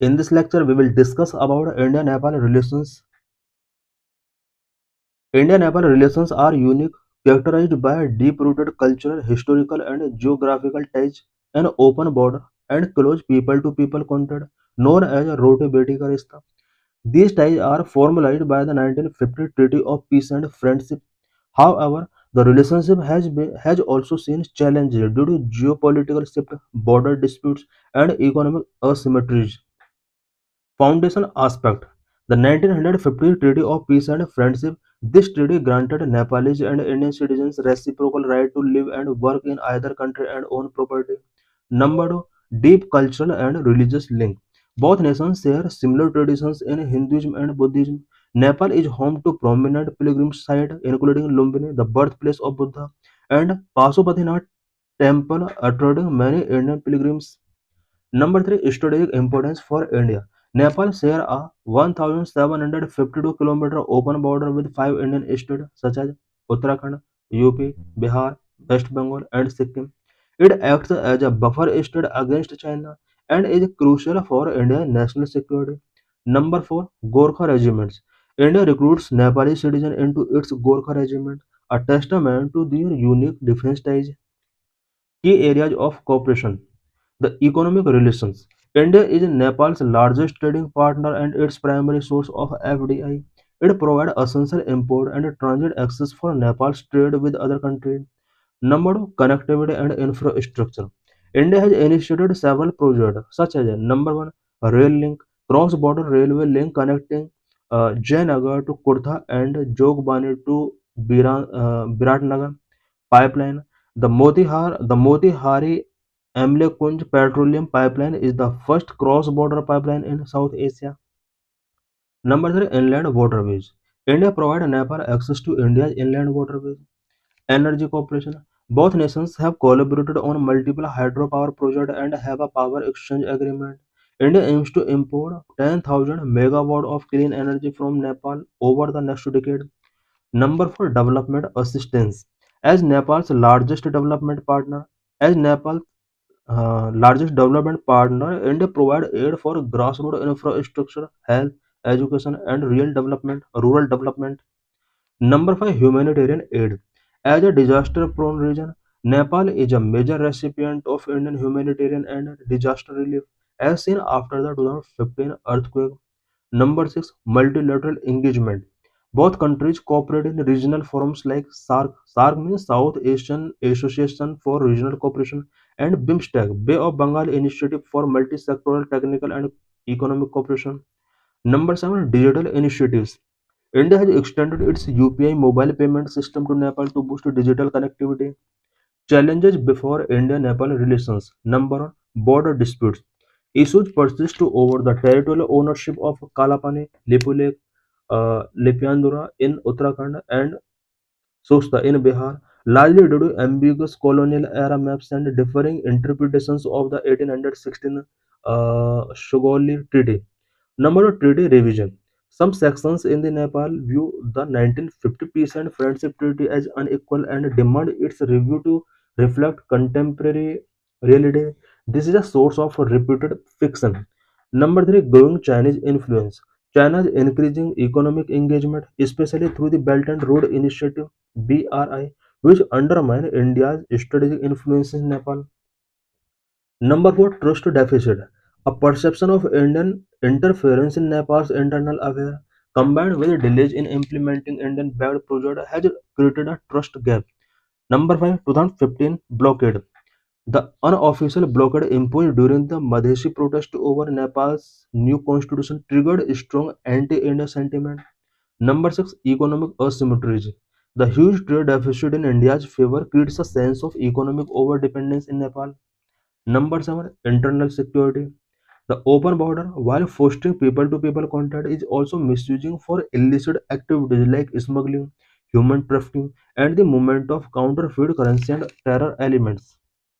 In this lecture, we will discuss about India-Nepal relations. India-Nepal relations are unique, characterized by deep-rooted cultural, historical, and geographical ties, an open border, and close people-to-people contact, known as Rote Beti Ka Rishta. These ties are formalized by the 1950 Treaty of Peace and Friendship. However, the relationship has also seen challenges due to geopolitical shift, border disputes, and economic asymmetries. Foundation aspect: the 1950 Treaty of Peace and Friendship. This treaty granted Nepalese and Indian citizens reciprocal right to live and work in either country and own property. Number two, deep cultural and religious link. Both nations share similar traditions in Hinduism and Buddhism. Nepal is home to prominent pilgrim sites, including Lumbini, the birthplace of Buddha, and Pashupatinath Temple, attracting many Indian pilgrims. Number three, strategic importance for India. Nepal share a 1,752 km open border with five Indian states such as Uttarakhand, UP, Bihar, West Bengal, and Sikkim. It acts as a buffer state against China and is crucial for India's national security. Number four, Gorkha regiments. India recruits Nepali citizens into its Gorkha regiment, a testament to their unique defense ties. Key areas of cooperation: the economic relations. India is Nepal's largest trading partner and its primary source of FDI. It provides essential import and transit access for Nepal's trade with other countries. Number two, connectivity and infrastructure. India has initiated several projects such as number one, a rail link, cross-border railway link connecting Jayanagar to Kurtha and Jogbani to Biratnagar pipeline. The Motihari Amlekunj petroleum pipeline is the first cross-border pipeline in South Asia. Number three, inland waterways. India provides Nepal access to India's inland waterways. Energy cooperation. Both nations have collaborated on multiple hydropower projects and have a power exchange agreement. India aims to import 10,000 megawatt of clean energy from Nepal over the next decade. Number four, development assistance. As Nepal's largest development partner, as Nepal largest development partner, India provides aid for grassroots infrastructure, health, education, and rural development. Number five, humanitarian aid. As a disaster-prone region, Nepal is a major recipient of Indian humanitarian and disaster relief, as seen after the 2015 earthquake. Number six, multilateral engagement. Both countries cooperate in regional forums like SARC. SARC means South Asian Association for Regional Cooperation, and BIMSTEC, Bay of Bengal Initiative for Multi-Sectoral Technical and Economic Cooperation. Number seven, digital initiatives. India has extended its UPI mobile payment system to Nepal to boost digital connectivity. Challenges before India-Nepal relations. Number one, border disputes. Issues persist over the territorial ownership of Kalapani, Lipulek, Lipiandura in Uttarakhand, and Sosta in Bihar, largely due to ambiguous colonial era maps and differing interpretations of the 1816 Shogoli Treaty. Number two, treaty revision. Some sections in the Nepal view the 1950 Peace and Friendship Treaty as unequal and demand its review to reflect contemporary reality. This is a source of repeated fiction. Number three, growing Chinese influence. China's increasing economic engagement, especially through the Belt and Road Initiative (BRI), which undermine India's strategic influence in Nepal. Number four, trust deficit. A perception of Indian interference in Nepal's internal affairs, combined with delays in implementing Indian-backed projects, has created a trust gap. Number five, 2015 blockade. The unofficial blockade imposed during the Madhesi protest over Nepal's new constitution triggered strong anti-India sentiment. Number six, economic asymmetries. The huge trade deficit in India's favor creates a sense of economic overdependence in Nepal. Number seven, internal security. The open border, while fostering people-to-people contact, is also misusing for illicit activities like smuggling, human trafficking, and the movement of counterfeit currency and terror elements.